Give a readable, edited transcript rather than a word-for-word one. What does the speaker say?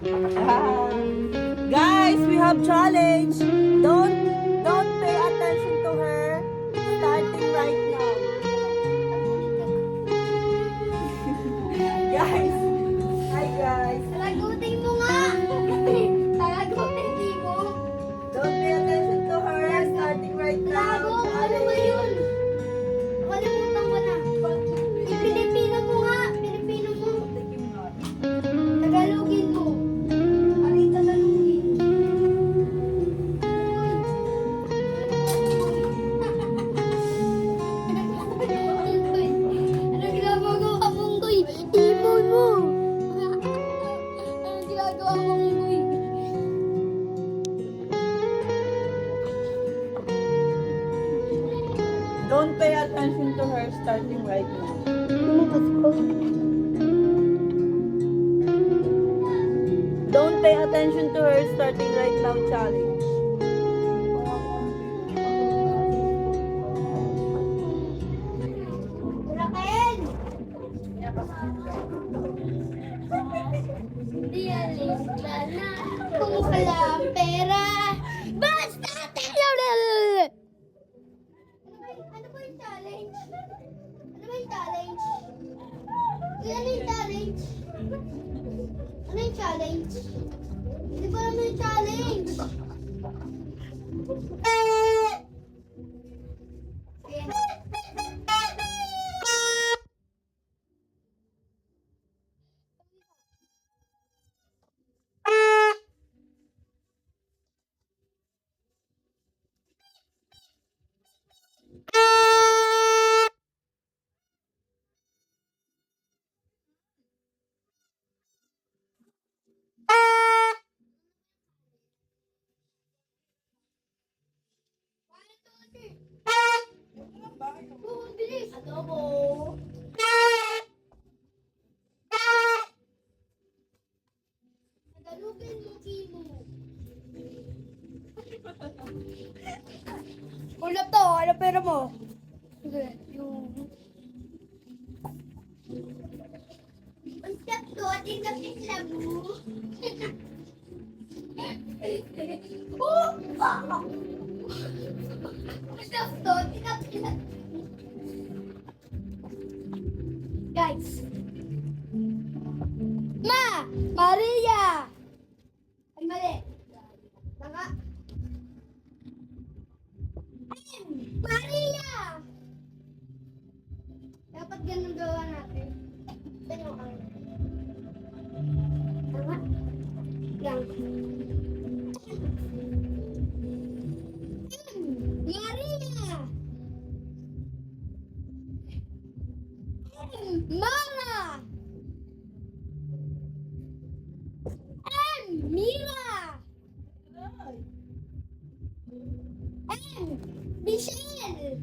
Guys, we have challenge. Don't pay attention to her. Starting right now. Guys. Hi guys. Talagutin mo nga! Talagutin mo! Don't pay attention to her. Starting right now. Lago, ano ba yun? Nakalimutan ko na. Pilipino mo nga! Pilipino mo! Tagalogin mo! Ano yung Tagalogin? Ano ginagawa mong goy? Ibon mo! Ano ginagawa mong goy? Don't pay attention to her. Starting right now. Lumabas ko. Don't pay attention to her. Starting right now. Challenge. Raquel! Hindi alin ka na kung walang pera. Basta tayo! Ano ba yung challenge? Ano ba yung challenge? Ano yung challenge? Ano yung challenge? Hindi ko alam yung challenge. Ayan. Oh, bilis! Adobo! Tagalogin mo, Kimo. Ulap to, ano pera mo? Sige, yung... Ang step to, ating kapitla mo. Oh! Ang step to, ating kapitla mo. Guys. Ma! Maria! Ay, mali. Tanga. Ayun! Maria! Dapat ganun gawa natin. Ito ang... Tanga. Yan. Maria! Mara! Mira! Michelle!